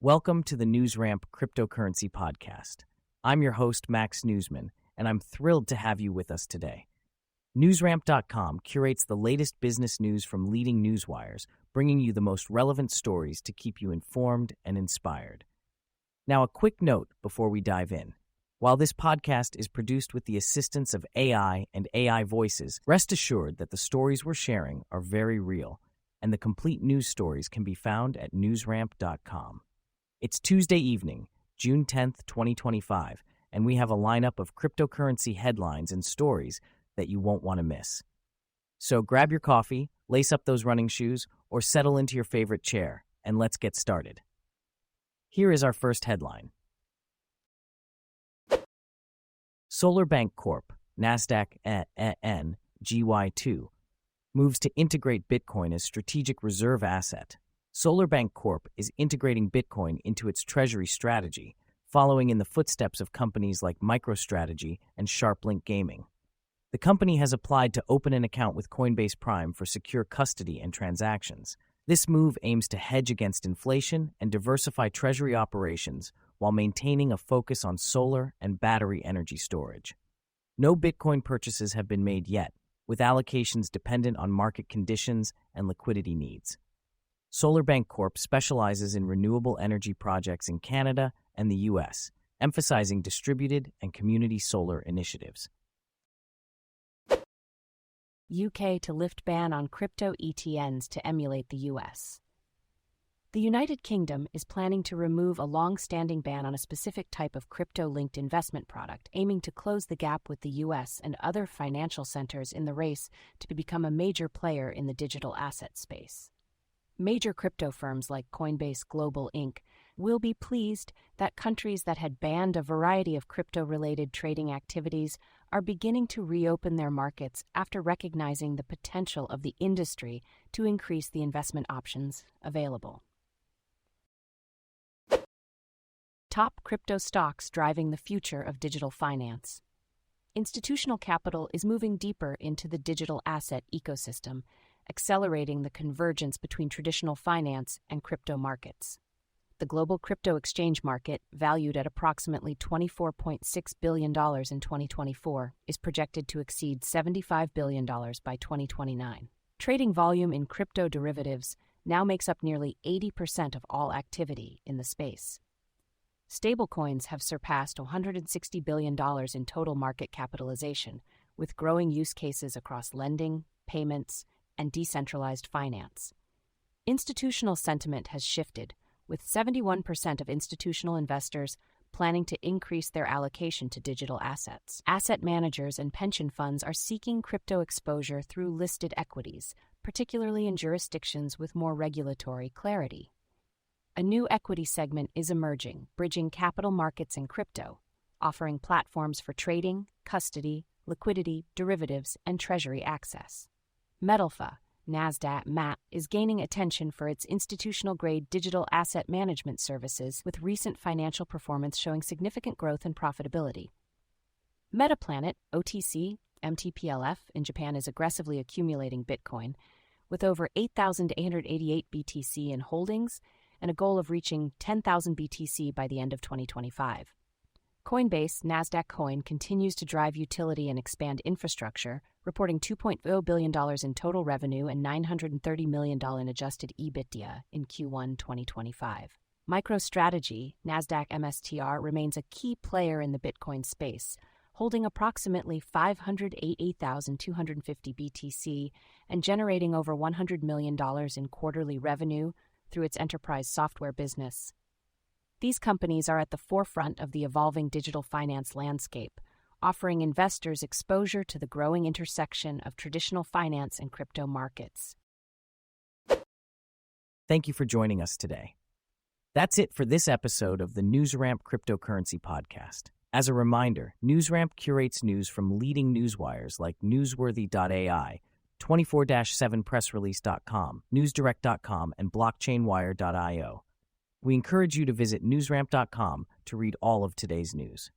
Welcome to the NewsRamp Cryptocurrency Podcast. I'm your host, Max Newsman, and I'm thrilled to have you with us today. NewsRamp.com curates the latest business news from leading newswires, bringing you the most relevant stories to keep you informed and inspired. Now, a quick note before we dive in. While this podcast is produced with the assistance of AI and AI voices, rest assured that the stories we're sharing are very real, and the complete news stories can be found at newsramp.com. It's Tuesday evening, June 10th, 2025, and we have a lineup of cryptocurrency headlines and stories that you won't want to miss. So grab your coffee, lace up those running shoes, or settle into your favorite chair, and let's get started. Here is our first headline. SolarBank Corp, Nasdaq GY2, moves to integrate Bitcoin as strategic reserve asset. SolarBank Corp is integrating Bitcoin into its treasury strategy, following in the footsteps of companies like MicroStrategy and SharpLink Gaming. The company has applied to open an account with Coinbase Prime for secure custody and transactions. This move aims to hedge against inflation and diversify treasury operations while maintaining a focus on solar and battery energy storage. No Bitcoin purchases have been made yet, with allocations dependent on market conditions and liquidity needs. SolarBank Corp specializes in renewable energy projects in Canada and the U.S., emphasizing distributed and community solar initiatives. UK to lift ban on crypto ETNs to emulate the US. The United Kingdom is planning to remove a long-standing ban on a specific type of crypto-linked investment product, aiming to close the gap with the US and other financial centers in the race to become a major player in the digital asset space. Major crypto firms like Coinbase Global Inc. will be pleased that countries that had banned a variety of crypto-related trading activities are beginning to reopen their markets after recognizing the potential of the industry to increase the investment options available. Top crypto stocks driving the future of digital finance. Institutional capital is moving deeper into the digital asset ecosystem, accelerating the convergence between traditional finance and crypto markets. The global crypto exchange market, valued at approximately $24.6 billion in 2024, is projected to exceed $75 billion by 2029. Trading volume in crypto derivatives now makes up nearly 80% of all activity in the space. Stablecoins have surpassed $160 billion in total market capitalization, with growing use cases across lending, payments, and decentralized finance. Institutional sentiment has shifted, with 71% of institutional investors planning to increase their allocation to digital assets. Asset managers and pension funds are seeking crypto exposure through listed equities, particularly in jurisdictions with more regulatory clarity. A new equity segment is emerging, bridging capital markets and crypto, offering platforms for trading, custody, liquidity, derivatives, and treasury access. Metalpha, Nasdaq MAT, is gaining attention for its institutional-grade digital asset management services, with recent financial performance showing significant growth and profitability. Metaplanet, OTC, MTPLF, in Japan is aggressively accumulating Bitcoin, with over 8,888 BTC in holdings and a goal of reaching 10,000 BTC by the end of 2025. Coinbase, Nasdaq Coin, continues to drive utility and expand infrastructure, reporting $2.0 billion in total revenue and $930 million in adjusted EBITDA in Q1 2025. MicroStrategy, Nasdaq MSTR, remains a key player in the Bitcoin space, holding approximately 588,250 BTC and generating over $100 million in quarterly revenue through its enterprise software business. These companies are at the forefront of the evolving digital finance landscape, offering investors exposure to the growing intersection of traditional finance and crypto markets. Thank you for joining us today. That's it for this episode of the NewsRamp Cryptocurrency Podcast. As a reminder, NewsRamp curates news from leading newswires like Newsworthy.ai, 24/7pressrelease.com, newsdirect.com, and blockchainwire.io. We encourage you to visit newsramp.com to read all of today's news.